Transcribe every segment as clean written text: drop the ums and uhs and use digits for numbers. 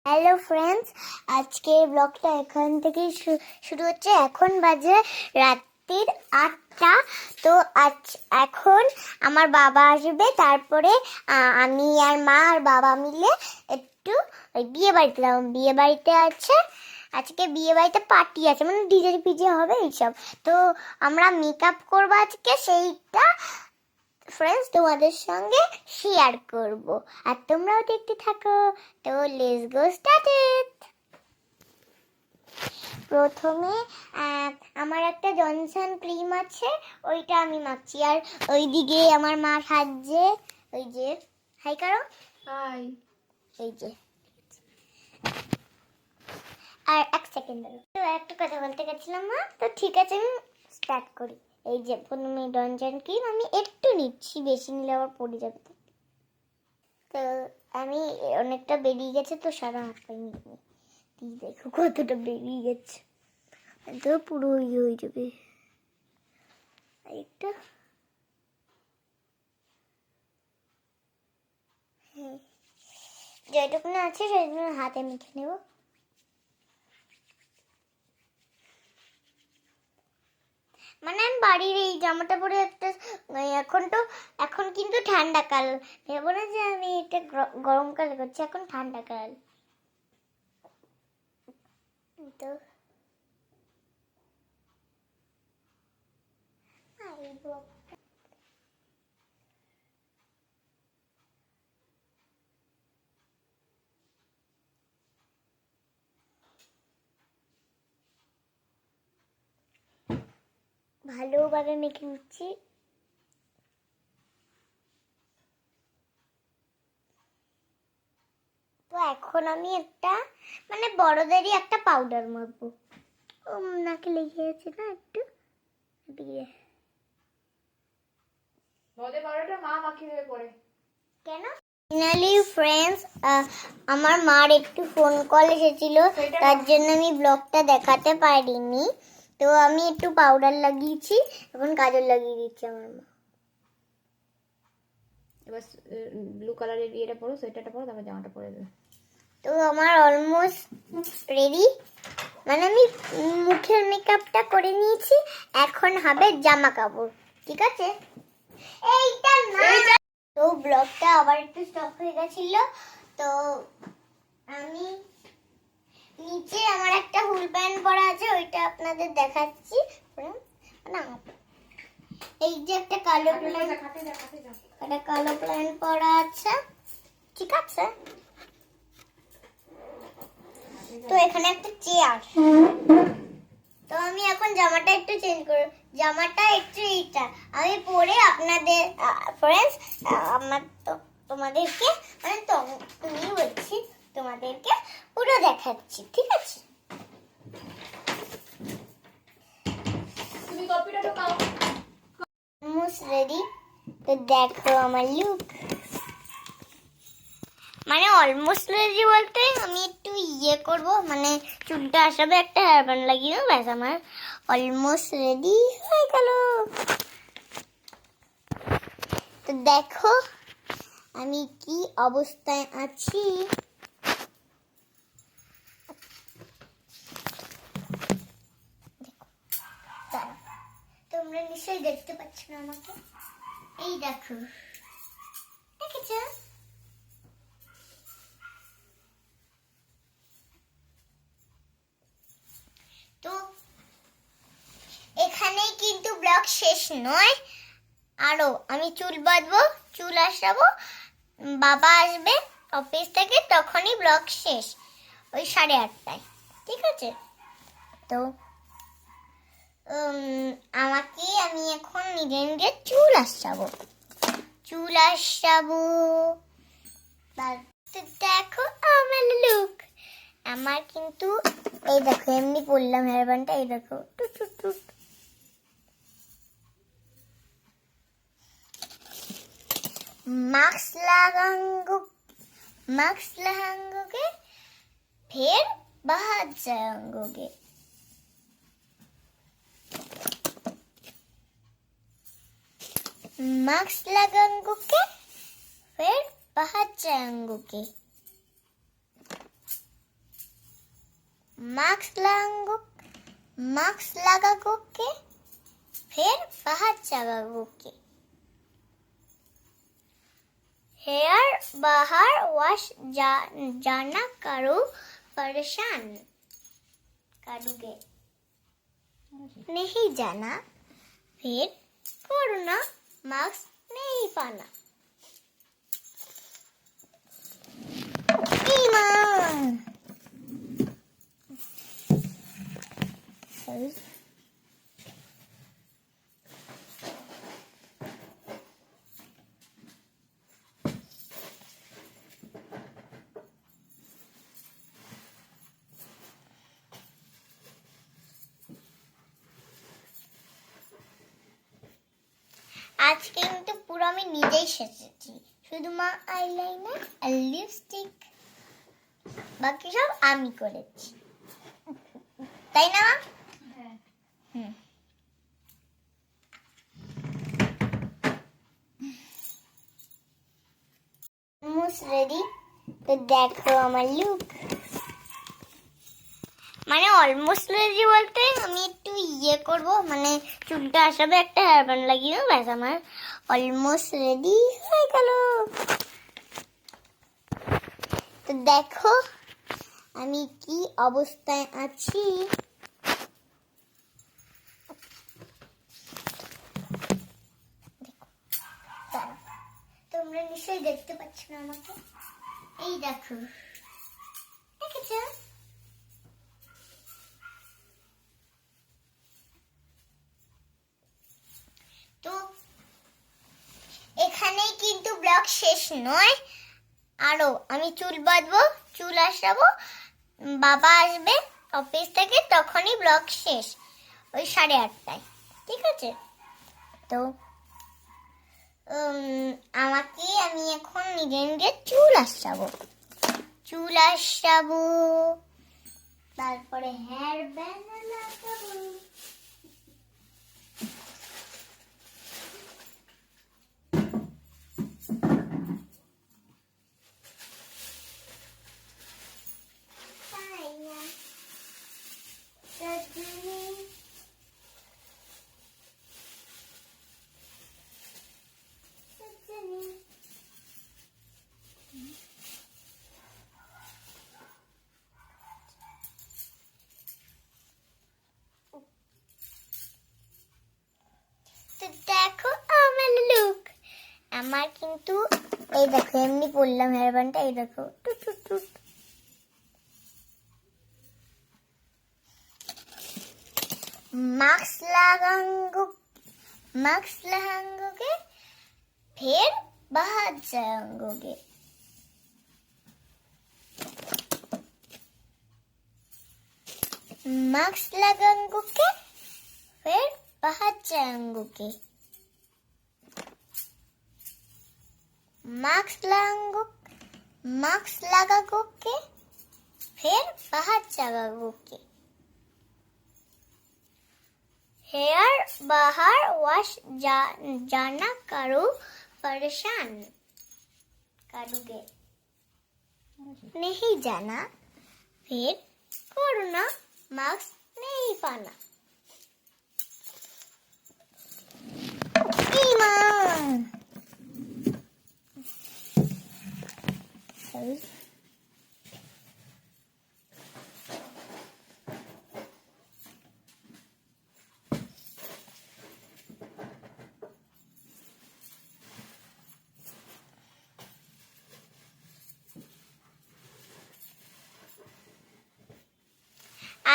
Hello friends, আজকে ব্লগটা এখান থেকেই শুরু হচ্ছে। এখন বাজে রাত্রির 8টা। তো এখন আমার বাবা আসবে, তারপরে আমি আর মা আর বাবা মিলে একটু ওই বিয়ে বাড়িতে যাবো। বিয়ে বাড়িতে আছে আজকে, বিয়ে বাড়িতে পার্টি আছে, মানে ডিজে ফিজে হবে এইসব। তো আমরা মেকআপ করবো আজকে, সেইটা ফ্রেন্ডস তোমাদের সঙ্গে শেয়ার করব, আর তোমরাও দেখতে থাকো। তো লেটস গো স্টার্টেড। প্রথমে আমার একটা জনসন ক্রিম আছে, ওইটা আমি মাখছি। আর ওইদিকে আমার মা সাজছে, ওই যে হাই করো, হাই। এই যে। আর এক সেকেন্ড, তো একটা কথা বলতে গেছিলাম মা। তো ঠিক আছে, আমি স্টার্ট করি। এই যে প্রথমে জনসন ক্রিম আমি একটু নিচ্ছি, বেশি নিলে আবার পড়ে যাবে। তো আমি অনেকটা বেরিয়ে গেছে, তো সারা হাত পাই নিয়ে দেখো কতটা বেরিয়ে গেছে, তো পুরো ইয়ে হয়ে যাবে। আরেকটা, হ্যাঁ যেটুকু না আছে সেটুকু হাতে মেখে নেব। মানে আমি বাড়ির এই জামাটা পরে একটা, এখন কিন্তু ঠান্ডা কাল, ভেবো না যে আমি এটা গরমকালে করছি, এখন ঠান্ডা কাল। তো ভালোভাবে মেখে নিচ্ছি। তো এখন আমি একটা, মানে বড়দেরই একটা পাউডার মাখবো। নাকে লেগে আছে না একটু দিয়ে। বদে পাউডারটা মা মাখিয়ে দেবে পরে। কেন? ফাইনালি ফ্রেন্ডস, আমার মার একটু ফোন কল এসেছিল, তার জন্য আমি ব্লগটা দেখাতে পারিনি। তো আমি একটু পাউডার লাগিয়েছি, এখন কাজল লাগিয়ে দিচ্ছি আমার মা। এবার ব্লু কালারের ইয়েটা পরো, সোয়েটারটা পরো, তারপর জামাটা পরে দেবে। তো আমার অলমোস্ট রেডি, মানে আমি মুখের মেকআপটা করে নিয়েছি, এখন হবে জামা কাপড়। ঠিক আছে, এইটা না। তো ব্লগটা আবার একটু স্টপ হয়ে গেছিল, তো আমি নিচে আমার একটা ফুল প্যান্ট পরা আছে, ওইটা আপনাদের দেখাচ্ছি। না, এই যে একটা কালো প্যান্ট, একটা কালো প্যান্ট পরা আছে, ঠিক আছে। তো এখানে একটা চেয়ার। তো আমি এখন জামাটা একটু চেঞ্জ করব, জামাটা একটু এইটা আমি পরে আপনাদের ফ্রেন্ডস আমার তোমাদেরকে, মানে তুমি বলছি তোমাদেরকে পুরো দেখাচ্ছি, ঠিক আছে। তুমি কপিটা ঢোকাও। Almost ready. তো দেখো আমার লুক, মানে অলমোস্ট রেডি বলতে আমি একটু ইয়ে করব, মানে চুলটা আসাবে, একটা হেয়ার ব্যান্ড লাগিয়ে দেবো, ব্যাস আমার অলমোস্ট রেডি হয়ে গেল। তো দেখো আমি কি অবস্থায় আছি। তোমরা নিশ্চয়ই দেখতে পাচ্ছ না আমাকে, এই দেখো, দেখেছো? তো এখানেই কিন্তু ব্লগ শেষ নয়, আরো আমি চুল বাঁধবো, চুল আসাবো, বাবা আসবে অফিস থেকে, তখনই ব্লগ শেষ, ওই 8:30টায়, ঠিক আছে। তো আমি এখন নিজে নিজে চুল আসাবো। দেখো আমার লুক, আমার কিন্তু এই দেখো এমনি পরলাম হেয়ার ব্যান্ডটা, এই দেখো টুট টুট টুট। মাস্ক लगाओगे फिर बाहर जाओगे। मास्क लगाओगे फिर बाहर जाओगे। मास्क लगाओ के फिर बाहर जाओ के हेयर बाहर वॉश जाना करो परेशान करोगे नहीं जाना फिर कोरोना मास्क नहीं पाना ईमान আজকে কিন্তু পুরো আমি নিজেই সেজেছি শুধু মা আইলাইনার আর লিপস্টিক বাকি সব আমি করেছি তাই না হ্যাঁ অলমোস্ট রেডি তো দেখো আমার লুক মানে অলমোস্ট রেডি বলতে আমি একটু ইয়ে করব মানে চুলটা আসাবে একটা হেয়ার ব্যান্ড লাগিয়ে দেবো ব্যাস আমার অলমোস্ট রেডি হয়ে গেল তো দেখো আমি কি অবস্থায় আছি তোমরা নিশ্চয়ই দেখতে পাচ্ছ না আমাকে এই দেখো দেখেছো তো এখানেই কিন্তু ব্লগ শেষ নয় আরো আমি চুল বাঁধবো চুল আসাবো বাবা আসবে অফিস থেকে তখনই ব্লগ শেষ ওই 8:30টায় ঠিক আছে তো আমি এখন নিজে নিজে চুল আসাবো তারপরে হেয়ার ব্যান্ড লাগাবো তো দেখো আমার লুক আমার কিন্তু এই দেখো এমনি পরলাম হেয়ার ব্যান্ডটা এই দেখো টুট টুট টুট मास्क लगाओगे फिर बाहर जाओगे मास्क लगाओगे फिर बाहर जाओगे मास्क लगाओगे फिर बाहर जाओगे हेयर बाहर वॉश जाना करो परेशान करोगे नहीं जाना फिर कोरोना मास्क नहीं पाना ईमान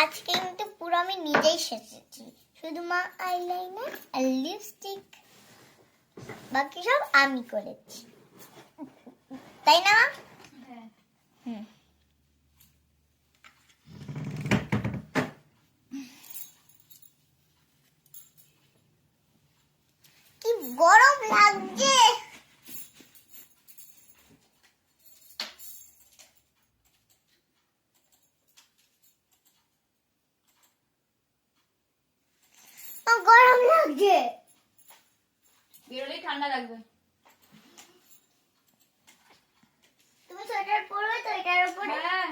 আজকে কিন্তু পুরো আমি নিজেই সেজেছি শুধু মা আইলাইনার আর লিপস্টিক বাকি সব আমি করেছি তাই না হ্যাঁ কি গরম লাগছে গরম লাগছে বেরোলেই ঠান্ডা লাগবে তুমি সোয়েটার পরবে তো এটার উপরে হ্যাঁ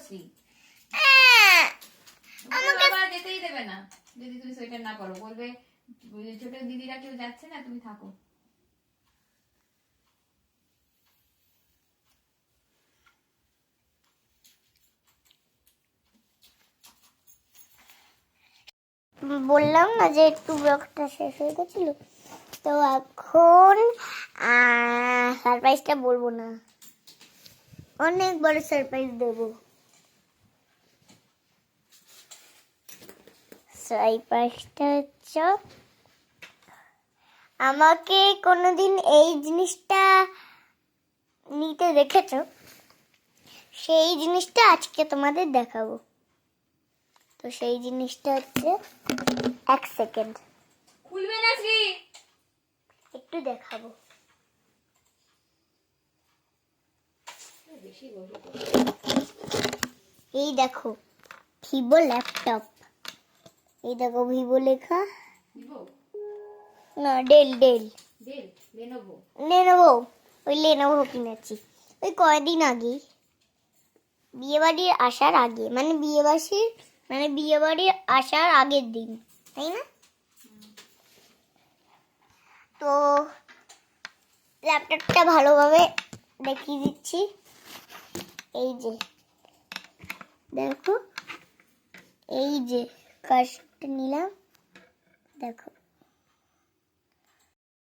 শুভশ্রী আমাকে বাবা যেতেই দেবে না যদি তুমি সোয়েটার না পরো, বলবে ছোট দিদিরা কেউ যাচ্ছে না, তুমি থাকো। বললাম না যে একটু ব্লগটা শেষ হয়ে গেছিল, তো এখন সারপ্রাইজটা বলবো না, অনেক বড় সারপ্রাইজ দেবো। সারপ্রাইজটা হচ্ছে আমাকে কোনোদিন এই জিনিসটা নিতে দেখেছো, সেই জিনিসটা আজকে তোমাদের দেখাবো। তো সেই জিনিসটা হচ্ছে, এক সেকেন্ড খুলবে না শ্রী। একটু দেখাবো। বেশি বলো তো। এই দেখো ভিভো ল্যাপটপ, এই দেখো ভিভো লেখা, ভিভো, না Dell Dell Dell, Lenovo. Lenovo, ওই লেনোভো কিনেছি ওই কয়দিন আগেই, বিয়ে বাড়ির আসার আগে, মানে বিয়ে বাড়ির আসার আগের দিন, তাই না? তো ল্যাপটপটা ভালোভাবে দেখিয়ে দিচ্ছি। এই যে দেখো, এই যে কাজটা নিলাম, দেখো